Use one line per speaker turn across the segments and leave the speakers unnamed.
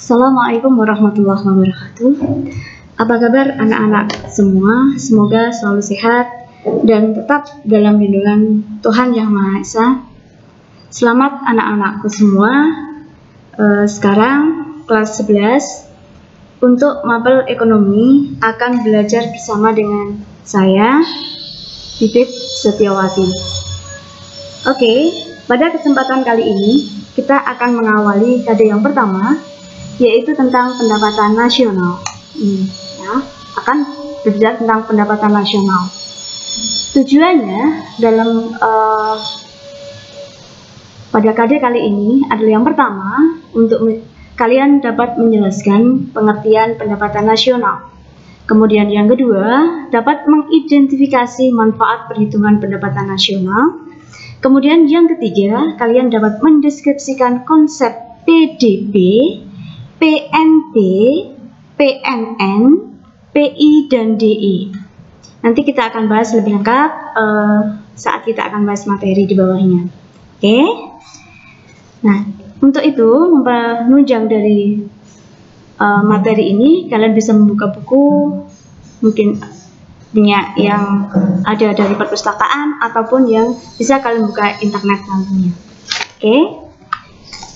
Assalamualaikum warahmatullahi wabarakatuh. Apa kabar anak-anak semua? Semoga selalu sehat dan tetap dalam lindungan Tuhan Yang Maha Esa. Selamat anak-anakku semua. Sekarang kelas 11 untuk mapel ekonomi akan belajar bersama dengan saya, Bibit Setiawati. Oke, pada kesempatan kali ini kita akan mengawali kade yang pertama, yaitu tentang pendapatan nasional. Akan berbicara tentang pendapatan nasional. Tujuannya dalam pada kade kali ini adalah yang pertama, untuk kalian dapat menjelaskan pengertian pendapatan nasional. Kemudian yang kedua, dapat mengidentifikasi manfaat perhitungan pendapatan nasional. Kemudian yang ketiga, kalian dapat mendeskripsikan konsep PDB, PNB, PNN, PI, dan DI. Nanti kita akan bahas lebih lengkap saat kita akan bahas materi di bawahnya. Oke? Nah, untuk itu, menunjang dari materi ini, kalian bisa membuka buku, mungkin yang ada dari perpustakaan ataupun yang bisa kalian buka internet nantinya. Oke?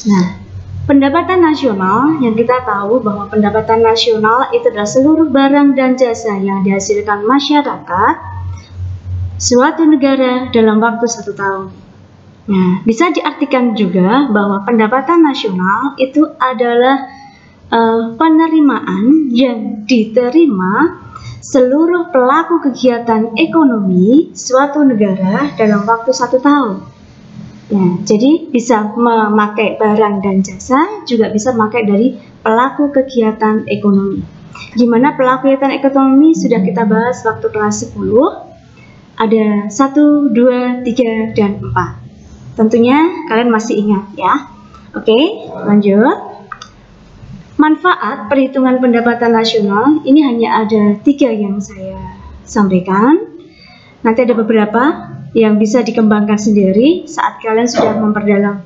Nah, pendapatan nasional, yang kita tahu bahwa pendapatan nasional itu adalah seluruh barang dan jasa yang dihasilkan masyarakat suatu negara dalam waktu 1 tahun. Nah, bisa diartikan juga bahwa pendapatan nasional itu adalah penerimaan yang diterima seluruh pelaku kegiatan ekonomi suatu negara dalam waktu 1 tahun. Ya, jadi bisa memakai barang dan jasa, juga bisa memakai dari pelaku kegiatan ekonomi. Di mana pelaku kegiatan ekonomi sudah kita bahas waktu kelas 10. Ada 1, 2, 3, dan 4. Tentunya kalian masih ingat ya. Oke, lanjut. Manfaat perhitungan pendapatan nasional ini hanya ada 3 yang saya sampaikan. Nanti ada beberapa yang bisa dikembangkan sendiri saat kalian sudah memperdalam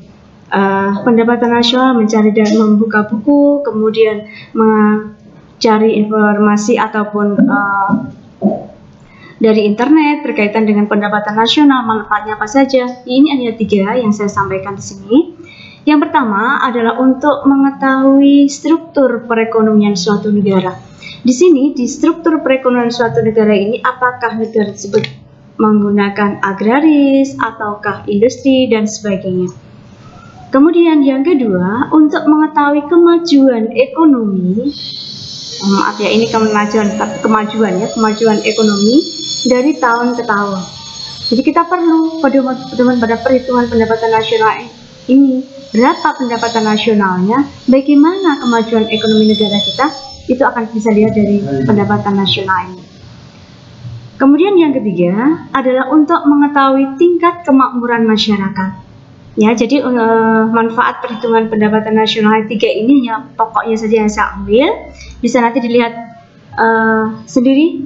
pendapatan nasional, mencari dan membuka buku, kemudian mencari informasi ataupun dari internet berkaitan dengan pendapatan nasional, manfaatnya apa saja. Ini hanya 3 yang saya sampaikan di sini. Yang pertama adalah untuk mengetahui struktur perekonomian suatu negara. Di sini, di struktur perekonomian suatu negara ini, apakah negara tersebut menggunakan agraris, ataukah industri, dan sebagainya. Kemudian yang kedua, untuk mengetahui kemajuan ekonomi, maaf ya, ini kemajuan ekonomi dari tahun ke tahun. Jadi kita perlu pedoman pada perhitungan pendapatan nasional ini, berapa pendapatan nasionalnya, bagaimana kemajuan ekonomi negara kita, itu akan bisa dilihat dari pendapatan nasional ini. Kemudian yang ketiga adalah untuk mengetahui tingkat kemakmuran masyarakat. Ya, jadi manfaat perhitungan pendapatan nasional 3 ini ya pokoknya saja yang saya ambil. Bisa nanti dilihat sendiri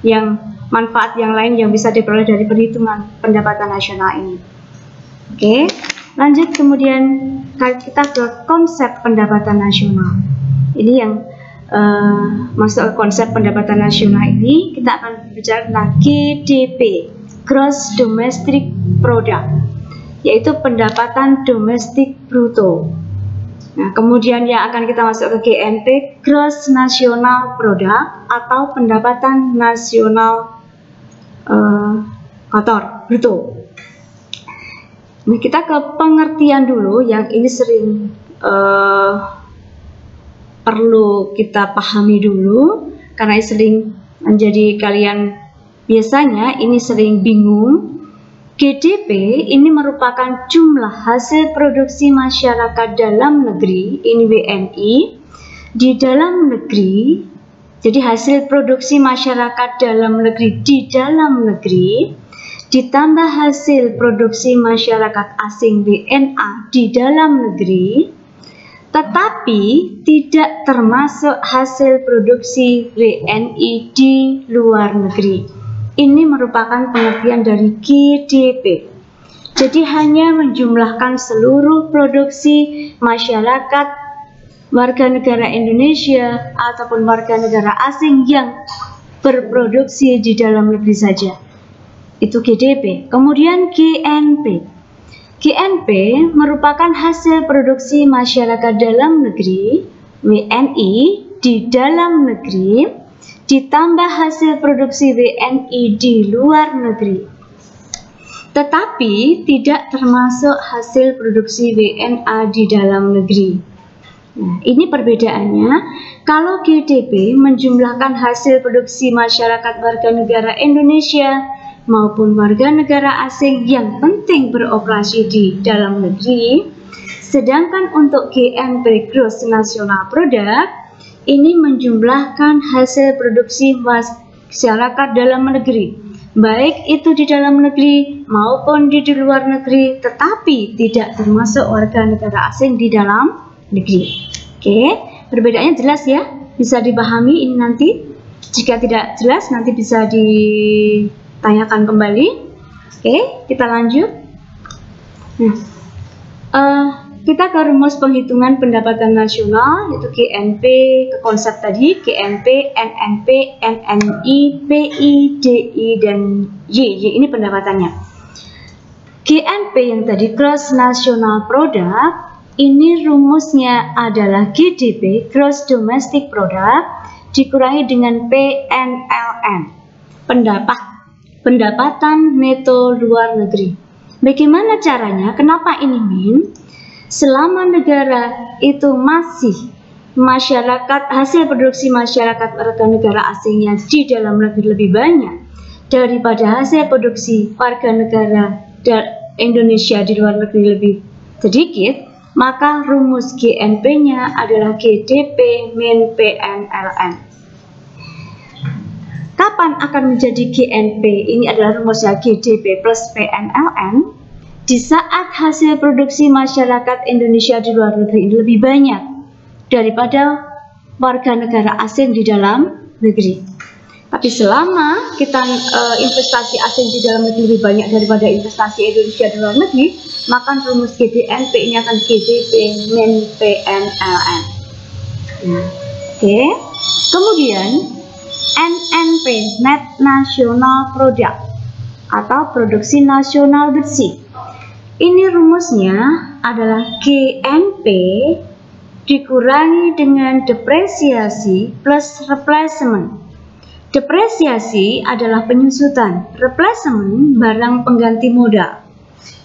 yang manfaat yang lain yang bisa diperoleh dari perhitungan pendapatan nasional ini. Oke, lanjut kemudian kita ke konsep pendapatan nasional. Ini yang masuk ke konsep pendapatan nasional ini, kita akan bicara tentang GDP, Gross Domestic Product, yaitu pendapatan domestik bruto. Nah, kemudian yang akan kita masuk ke GNP, Gross National Product, atau pendapatan nasional kotor, bruto. Nah, kita ke pengertian dulu, yang ini sering perlu kita pahami dulu, karena sering menjadi kalian biasanya ini sering bingung. GDP ini merupakan jumlah hasil produksi masyarakat dalam negeri, ini WNI, di dalam negeri. Jadi hasil produksi masyarakat dalam negeri di dalam negeri ditambah hasil produksi masyarakat asing WNA di dalam negeri, tetapi tidak termasuk hasil produksi WNI di luar negeri. Ini merupakan pengertian dari GDP. Jadi hanya menjumlahkan seluruh produksi masyarakat warga negara Indonesia ataupun warga negara asing yang berproduksi di dalam negeri saja. Itu GDP. Kemudian GNP. GNP merupakan hasil produksi masyarakat dalam negeri, WNI, di dalam negeri, ditambah hasil produksi WNI di luar negeri. Tetapi tidak termasuk hasil produksi WNA di dalam negeri. Nah, ini perbedaannya. Kalau GDP menjumlahkan hasil produksi masyarakat warga negara Indonesia maupun warga negara asing yang penting beroperasi di dalam negeri, sedangkan untuk GNP Gross National Product ini menjumlahkan hasil produksi masyarakat dalam negeri, baik itu di dalam negeri maupun di luar negeri, tetapi tidak termasuk warga negara asing di dalam negeri. Oke, perbedaannya jelas ya, bisa dipahami ini nanti. Jika tidak jelas nanti bisa ditanyakan kembali. Oke, kita lanjut. Nah, kita ke rumus penghitungan pendapatan nasional, yaitu GNP, ke konsep tadi GNP, NNP, NNI, PI, DI, dan Y. Y ini pendapatannya. GNP yang tadi Gross National Product, ini rumusnya adalah GDP, Gross Domestic Product, dikurangi dengan PNLN, pendapatan neto luar negeri. Bagaimana caranya? Kenapa ini min? Selama negara itu masih masyarakat, hasil produksi masyarakat warga negara asingnya di dalam negeri lebih banyak daripada hasil produksi warga negara Indonesia di luar negeri lebih sedikit, maka rumus GNP-nya adalah GDP min PNLN. Kapan akan menjadi GNP? Ini adalah rumusnya GDP plus PNLN. Di saat hasil produksi masyarakat Indonesia di luar negeri lebih banyak daripada warga negara asing di dalam negeri. Tapi selama kita investasi asing di dalam negeri lebih banyak daripada investasi Indonesia di luar negeri, maka rumus GDNP ini akan GDP min PNLN. Nah, oke. Kemudian NNP, Net National Product, atau produksi nasional bersih. Ini rumusnya adalah GNP dikurangi dengan depresiasi plus replacement. Depresiasi adalah penyusutan, replacement barang pengganti modal.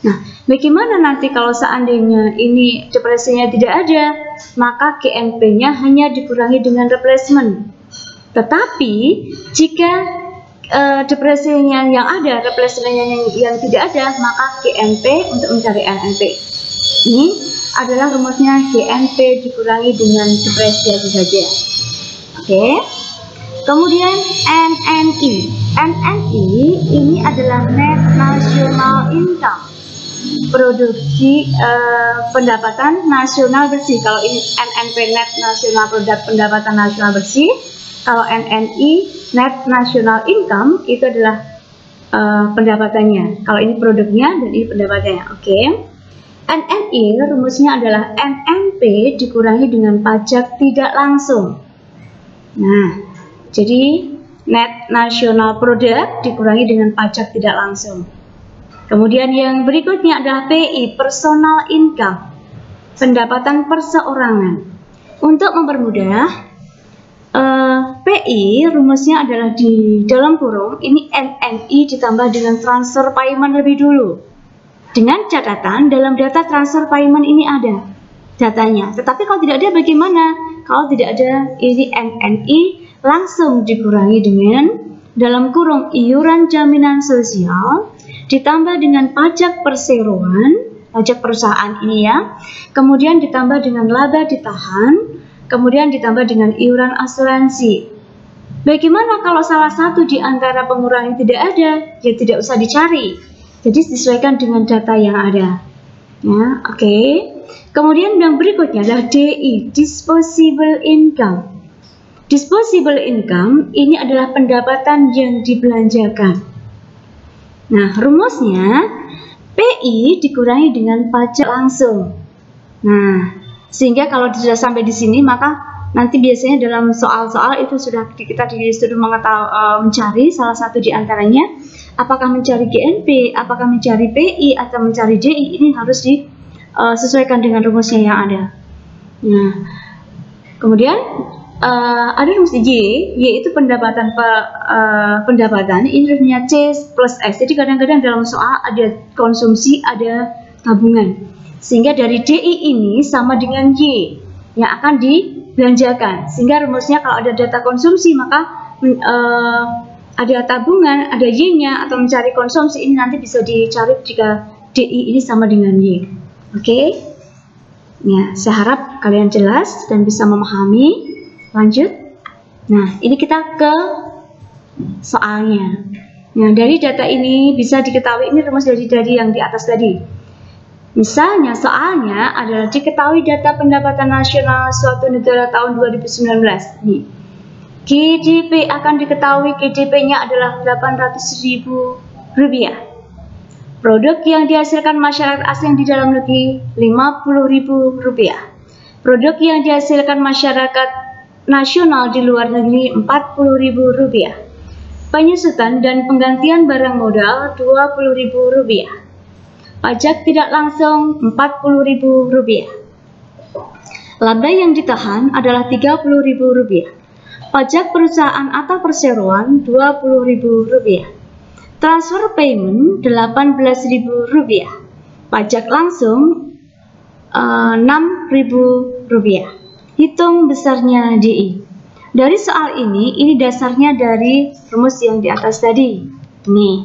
Nah, bagaimana nanti kalau seandainya ini depresiasinya tidak ada, maka GNP-nya hanya dikurangi dengan replacement. Tetapi jika depresiasinya yang ada, replacement-nya yang tidak ada, maka GNP untuk mencari NNP. Ini adalah rumusnya GNP dikurangi dengan depresiasi saja. Oke. Kemudian NNI. NNI ini adalah Net National Income, produksi pendapatan nasional bersih. Kalau ini NNP Net National Product, pendapatan nasional bersih. Kalau NNI Net National Income itu adalah pendapatannya. Kalau ini produknya dan ini pendapatannya. Oke. NNI rumusnya adalah NNP dikurangi dengan pajak tidak langsung. Nah, jadi Net National Product dikurangi dengan pajak tidak langsung. Kemudian yang berikutnya adalah PI, Personal Income, pendapatan perseorangan. Untuk mempermudah, PI rumusnya adalah di dalam kurung ini NNI ditambah dengan transfer payment lebih dulu. Dengan catatan dalam data transfer payment ini ada datanya. Tetapi kalau tidak ada bagaimana? Kalau tidak ada ini NNI langsung dikurangi dengan dalam kurung iuran jaminan sosial ditambah dengan pajak perseroan, pajak perusahaan ini ya. Kemudian ditambah dengan laba ditahan. Kemudian ditambah dengan iuran asuransi. Bagaimana kalau salah satu di antara pengurangan tidak ada? Ya tidak usah dicari. Jadi disesuaikan dengan data yang ada. Ya, oke. Kemudian yang berikutnya adalah DI, Disposable Income. Disposable Income ini adalah pendapatan yang dibelanjakan. Nah, rumusnya PI dikurangi dengan pajak langsung. Nah, Sehingga kalau sudah sampai di sini, maka nanti biasanya dalam soal-soal itu sudah kita disuruh mencari salah satu di antaranya, apakah mencari GNP, apakah mencari PI, atau mencari DI. Ini harus disesuaikan dengan rumusnya yang ada. Nah, kemudian ada rumus Y itu pendapatan ini rumusnya C plus X. Jadi kadang-kadang dalam soal ada konsumsi, ada tabungan, sehingga dari DI ini sama dengan Y yang akan dibelanjakan. Sehingga rumusnya kalau ada data konsumsi, maka ada tabungan, ada Y-nya, atau mencari konsumsi ini nanti bisa dicari jika DI ini sama dengan Y. Oke? Ya, saya harap kalian jelas dan bisa memahami. Lanjut. Nah, ini kita ke soalnya. Nah, dari data ini bisa diketahui, ini rumus dari yang di atas tadi. Misalnya soalnya adalah diketahui data pendapatan nasional suatu negara tahun 2019. Nih, GDP akan diketahui, GDP-nya adalah Rp800.000. Produk yang dihasilkan masyarakat asing di dalam negeri Rp50.000. Produk yang dihasilkan masyarakat nasional di luar negeri Rp40.000. Penyusutan dan penggantian barang modal Rp20.000. Pajak tidak langsung Rp40.000. Laba yang ditahan adalah Rp30.000. Pajak perusahaan atau perseroan Rp20.000. Transfer payment Rp18.000. Pajak langsung Rp6.000. Hitung besarnya DI. Dari soal ini dasarnya dari rumus yang di atas tadi. Nih,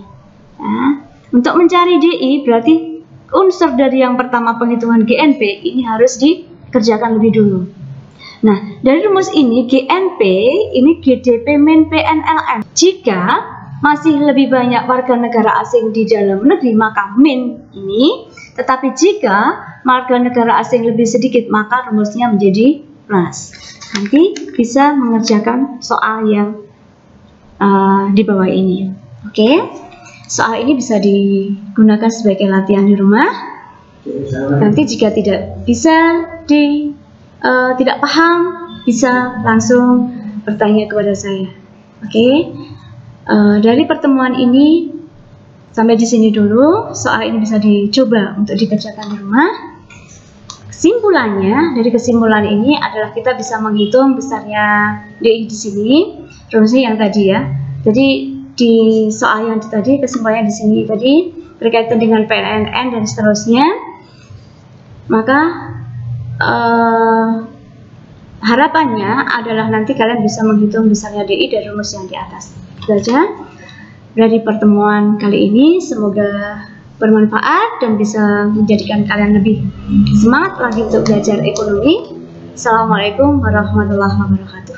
nah, untuk mencari DI berarti unsur dari yang pertama penghitungan GNP ini harus dikerjakan lebih dulu. Nah, dari rumus ini GNP ini GDP min PNLM. Jika masih lebih banyak warga negara asing di dalam negeri maka min ini, tetapi jika warga negara asing lebih sedikit maka rumusnya menjadi plus. Nanti bisa mengerjakan soal yang di bawah ini. Oke, soal ini bisa digunakan sebagai latihan di rumah. Nanti jika tidak bisa tidak paham, bisa langsung bertanya kepada saya. Oke, dari pertemuan ini sampai di sini dulu. Soal ini bisa dicoba untuk dikerjakan di rumah. Kesimpulannya, dari kesimpulan ini adalah kita bisa menghitung besarnya DI di sini, rumusnya yang tadi ya. Jadi di soal yang tadi, kesimpulannya di sini tadi berkaitan dengan PNN dan seterusnya. Maka harapannya adalah nanti kalian bisa menghitung besarnya DI dari rumus yang di atas. Itu aja dari pertemuan kali ini. Semoga bermanfaat dan bisa menjadikan kalian lebih semangat lagi untuk belajar ekonomi. Assalamualaikum warahmatullahi wabarakatuh.